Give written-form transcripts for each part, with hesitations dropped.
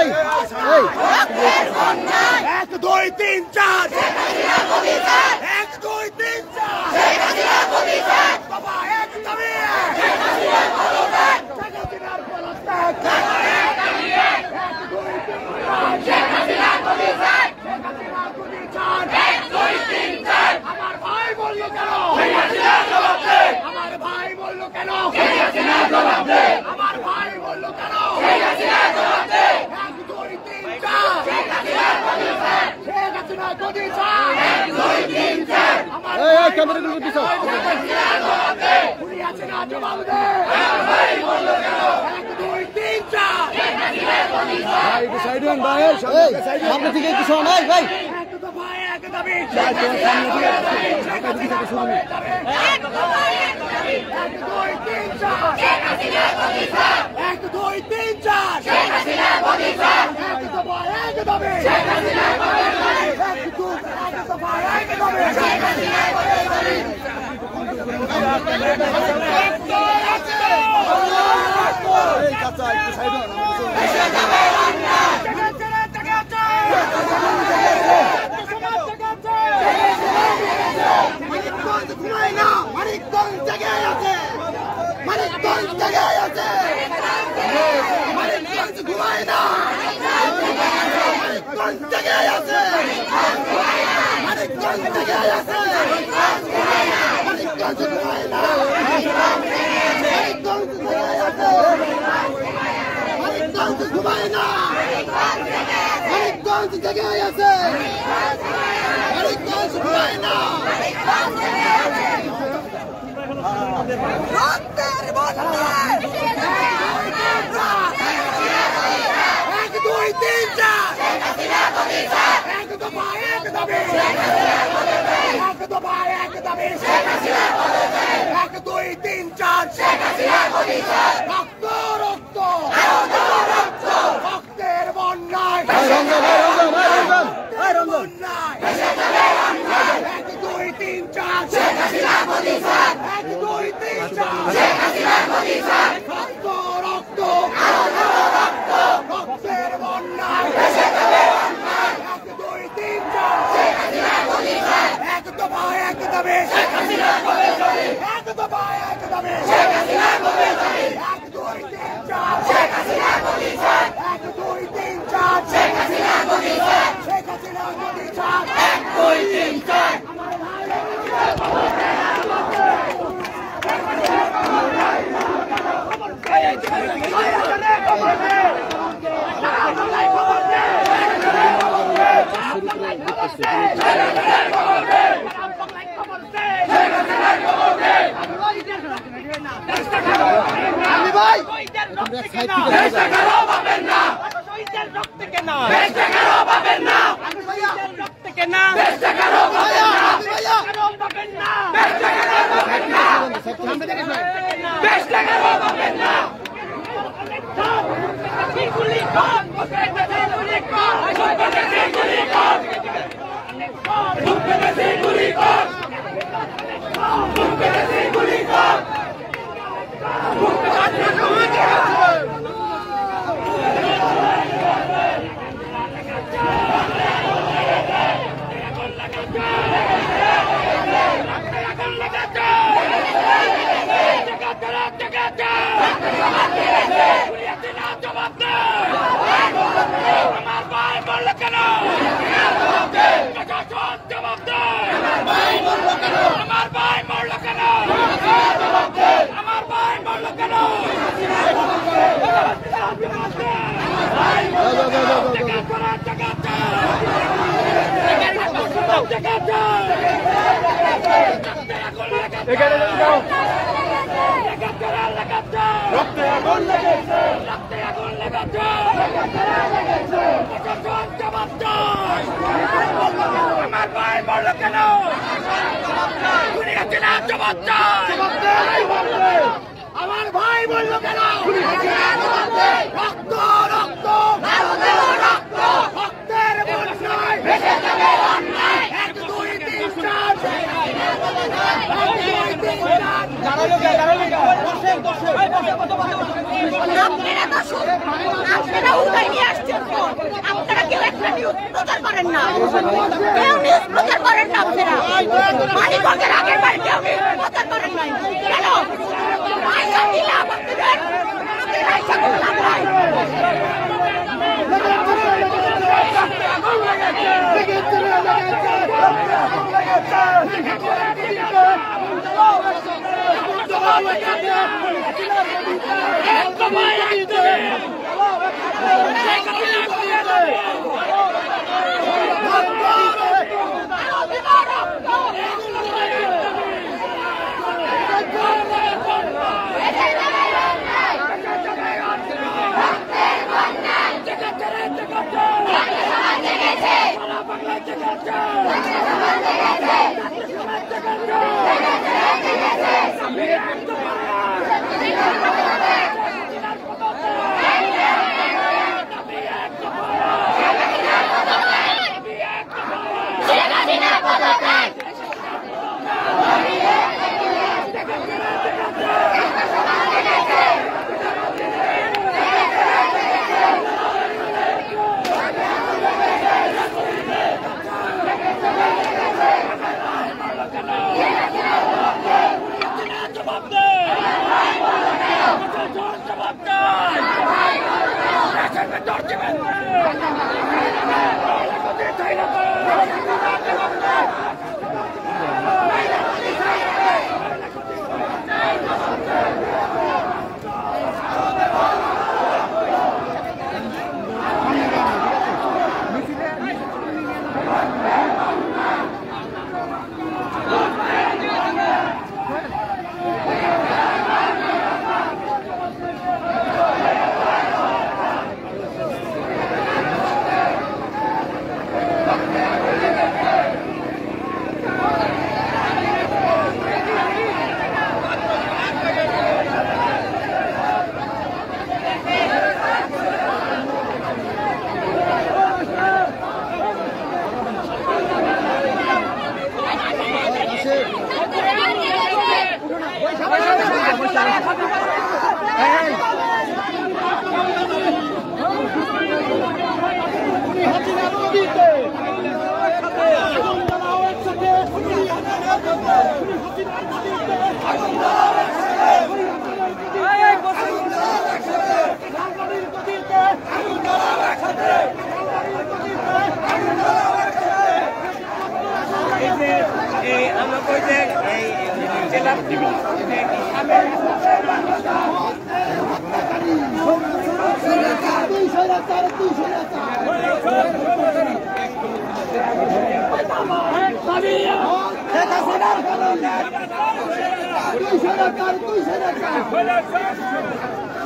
ভাই এই 1 2 3 4 1 2 3 4 বাবা এক দাবি আমার ভাই বললো কেন আমার ভাই বললো কেন আমার ভাই বললো কেন 1 2 3 4 শেখ হাসিনা গদি ছাড় 1 2 3 4 আমার এই ক্যামেরাগুলো পিছাও পুরি হাসিনা জবাব দে ভাই বললো কেন 1 2 3 4 শেখ হাসিনা গদি ছাড় ভাই একটু সাইড হন ভাই সামনে থেকে একটু শোন এই ভাই এক দফা এক দাবি সামনে থেকে ঢাকা দিকে শুরু 1 2 3 4 শেখ হাসিনা গদি ছাড় 1 2 3 4 শেখ হাসিনা গদি ছাড় এক দফা এক দাবি শেখ হাসিনা গদি ছাড় 1 2 এক দফা এক দাবি শেখ হাসিনা গদি এই চাচা একটু সাইড হন মানিকগঞ্জ জায়গায় আছে মানিকগঞ্জ জায়গায় আছে মানিকগঞ্জ ঘুমায় না মানিকগঞ্জ জায়গায় আছে মানিকগঞ্জ জায়গায় আছে মানিকগঞ্জ ঘুমায় না মানিকগঞ্জ জায়গায় আছে মানিকগঞ্জ ঘুমায় না মানিকগঞ্জ জায়গায় আছে মানিকগঞ্জ ঘুমায় না রক্তের বন্যায় 1 2 3 4 এক দফা এক দাবি 1 দফা এক দাবি 1 2 3 4 রক্ত রক্ত রক্তের বন্যায় বন্যায় 1 2 3 4 1 2 3 4 রক্ত রক্ত রক্তের বন্যায় 1 2 3 4 এক দফা এক দাবি 1 দফা এক দাবি 1 2 3 4 1 2 3 4 শেখ হাসিনা গদি ছাড় 1 2 3 4 আমার ভাই বললো কেন জবাব দে আমার ভাই মরলো কেন আমার ভাই মরলো কেন আমার ভাই মরলো কেন রক্তে আগুন লেগেছে রক্তে আগুন লেগেছে জবাব দে আমার ভাই মরলো কেন জবাব দে আমার ভাই বললো কেন রক্ত রক্ত রক্ত রক্তের বন্যায় ভেসে যাবে অন্যায় 1 2 3 4 1 2 3 4 আপনারা উদয় নিয়ে আসছেন তো আপনারা কেউ একটা নিউজ প্রচার করেন না কেউ নিউজ প্রচার করেন না আপনারা মানিকগঞ্জের আগের বার কেউ নিউজ প্রচার করেন নাই কেন পয়সা দিলে আপনাদের পয়সা করলাম নাই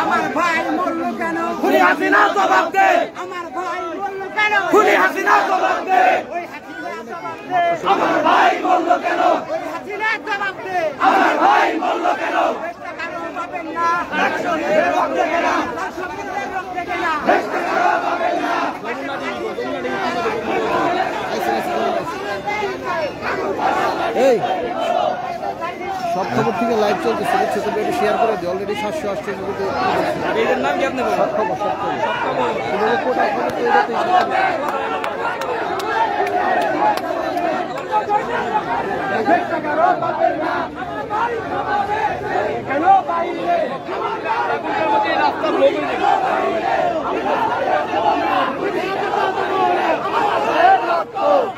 আমার ভাই মরল কেন? খুনি হাসিনা জবাব দে। আমার ভাই মরল কেন? খুনি হাসিনা জবাব দে। ওই হাসিনা জবাব দে। আমার ভাই মরল কেন? ওই হাসিনা জবাব দে। আমার ভাই মরল কেন? চেষ্টা করো পাবেন না। রাষ্ট্রপতির রক্তে কেনা। রাষ্ট্রপতির রক্তে কেনা। চেষ্টা করো পাবেন না। এই সব খবর থেকে লাইভ চলতেছে ছোট ভিডিও শেয়ার করে দিই অলরেডি 700 আসছে এর নাম কি আপনি সব খবর কেন বাইরে রাস্তা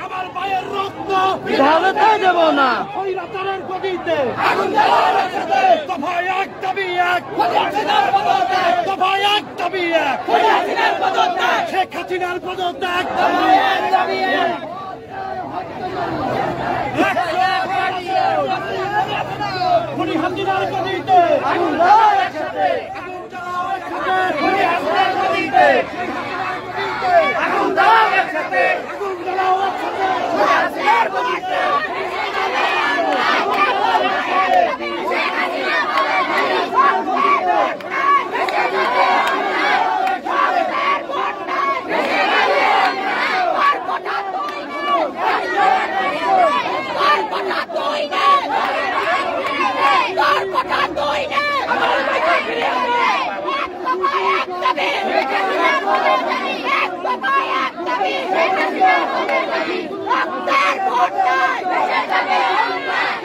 আমার ভাইয়ের রক্ত বিধানতে দেব না। ওই রাতারের গদিতে আগুন জ্বালাও একসাথে। দফা এক দাবি এক। হাসিনার পদত্যাগ। দফা এক দাবি এক। হাসিনার পদত্যাগ। শেখ হাসিনার পদত্যাগ। দফা এক দাবি এক। খুনি হাসিনার গদিতে আগুন জ্বালাও একসাথে। আগুন জ্বালাও একসাথে। খুনি হাসিনার গদিতে আগুন জ্বালাও একসাথে। আগুন জ্বালাও একসাথে। খুনি হাসিনার গদিতে What? দাবি এক দফা এক দাবি রক্তের বন্যায়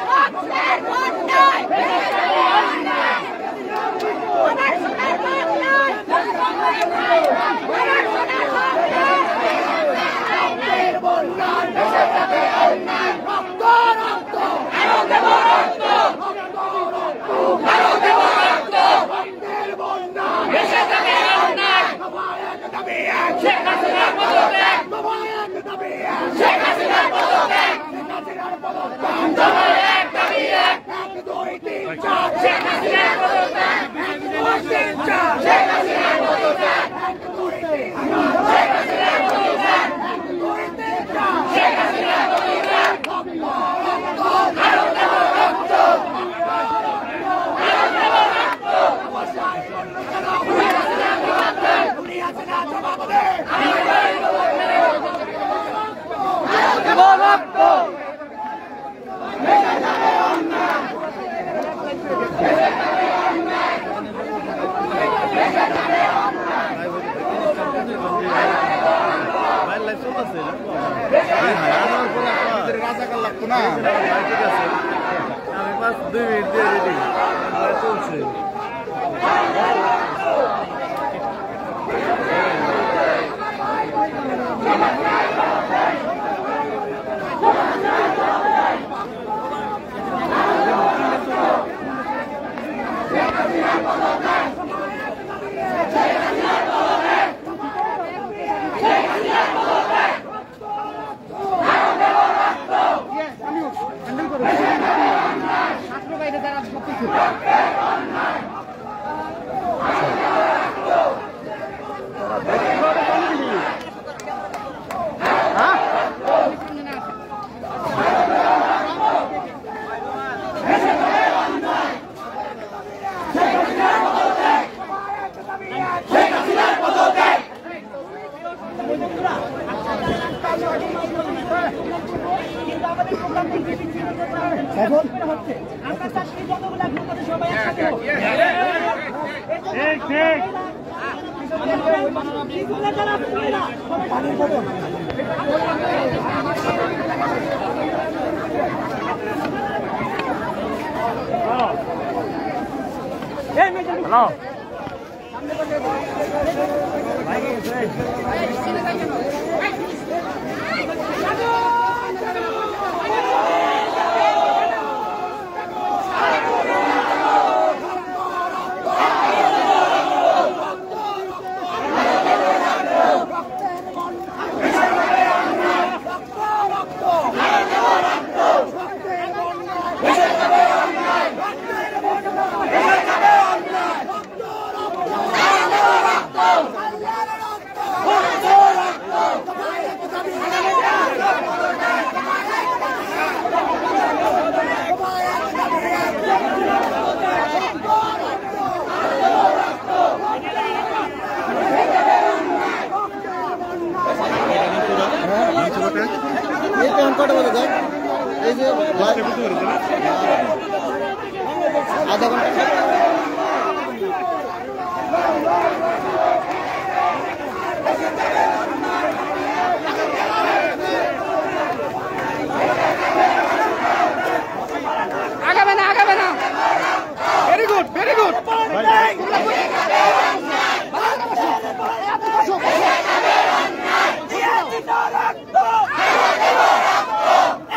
রক্তের বন্যায় আমার সোনার বাংলায় আমার সোনার বাংলায় রক্ত রক্ত আরো দেব রক্ত আরো দেব রক্ত রক্তের বন্যা দেশে যাবে অন্যায় দফা এক দাবি এক শেখ হাসিনার পদত্যাগ দফা এক দাবি এক শেখ হাসিনার পদত্যাগ হাসিনার পদত্যাগ দফা এক দাবি এক 1 2 3 4 শেখ হাসিনার পদত্যাগ 1 2 3 4 শেখ হাসিনার পদত্যাগ 1 2 3 4 শেখ হাসিনার পদত্যাগ 1 2 3 4 শেখ হাসিনার পদত্যাগ আরো দেব রক্ত আরো দেব রক্ত দুনিয়া থেকে জবাব দে দেব রক্ত রাজাকার লাগতো না আমি 2 মিনিট দিয়ে রেডি চলছে হ্যালো কটা বাজে দেখ এই যে আধা ঘন্টা আগাবে না very good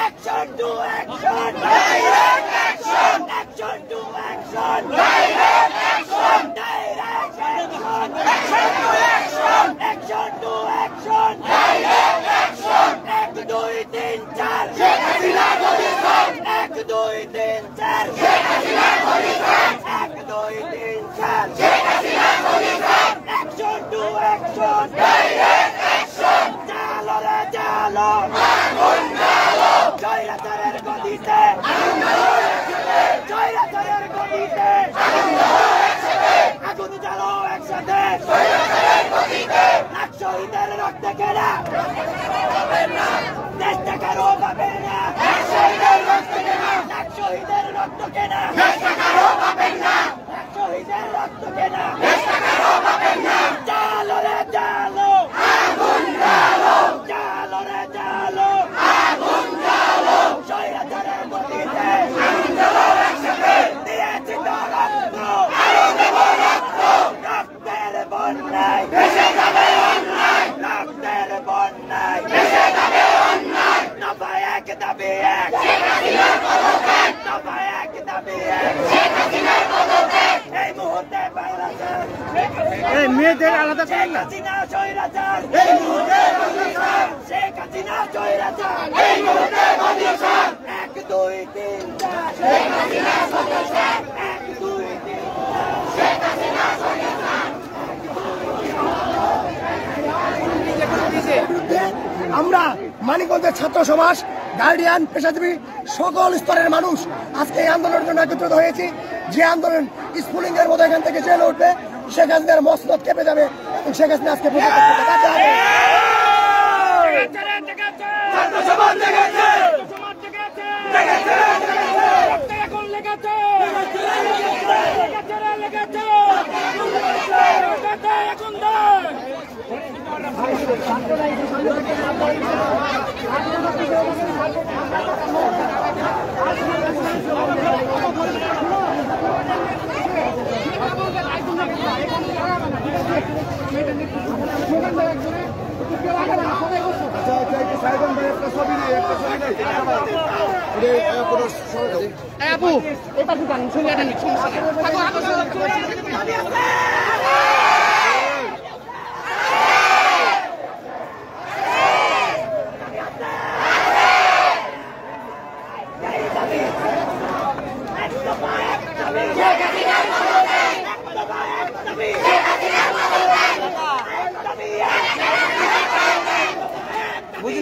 Action to action! Direct action! Action to action! Direct action! Direct action! Action to action! Action to action! Direct action! 1 2 3 4 Sheikh Hasina প্রতিষ্ঠান 1 2 3 4 শেখ হাসিনা প্রতিষ্ঠান 1 2 3 4 শেখ হাসিনা প্রতিষ্ঠান Action to action! Direct action! চালো রে চালো আগুন জ্বালো জয়রাতের গদিতে আগুন জ্বালো জয়রাতের গদিতে আগুন জ্বালো একসাথে আগুন জ্বালো একসাথে জয়রাতের গদিতে লাখ শহীদের রক্তে কেনা দেশ থেকে রোপাবে না লাখ শহীদের রক্ত কেনা লাখ শহীদের রক্ত কেনা দেশ থেকে রোপাবে না লাখ শহীদের রক্ত কেনা দেশ থেকে রোপাবে না মেয়েদের আলাদা করেন না। শেখ হাসিনা স্বৈরাচার, এই মুহূর্তে বন্দী স্যার। 1 2 3 4 শেখ হাসিনা স্বৈরাচার, 1 2 3 4 শেখ হাসিনা স্বৈরাচার। আমরা মানিকগঞ্জের ছাত্র সমাজ, গার্ডিয়ান, পেশাজীবী সকল স্তরের মানুষ আজকে এই আন্দোলনের জন্য একত্রিত হয়েছি। যে আন্দোলন স্ফুলিঙ্গ এর মতো এখান থেকে জেলে উঠবে, শেখ হাসিনার মসনদ কেঁপে যাবে এবং শেখ হাসিনা আজকে বুঝি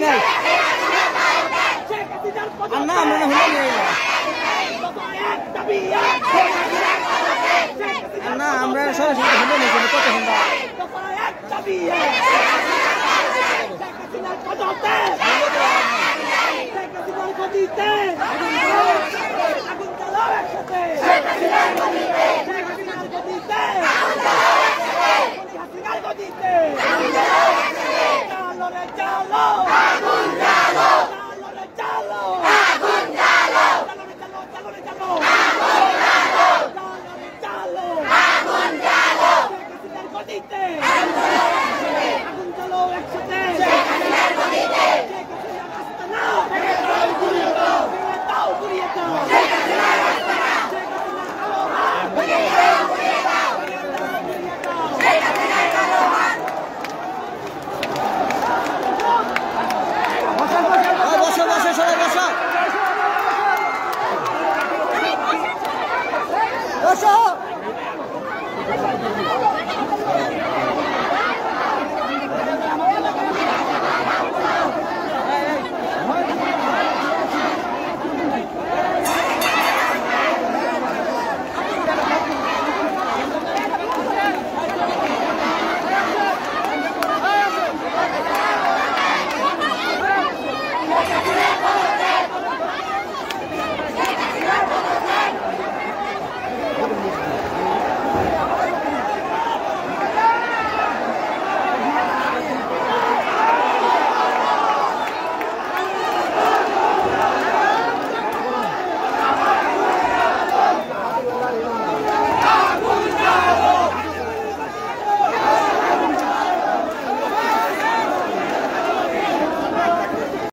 নাই না আমরা না আমরা সরাসরি হলো না কত ঘন্টা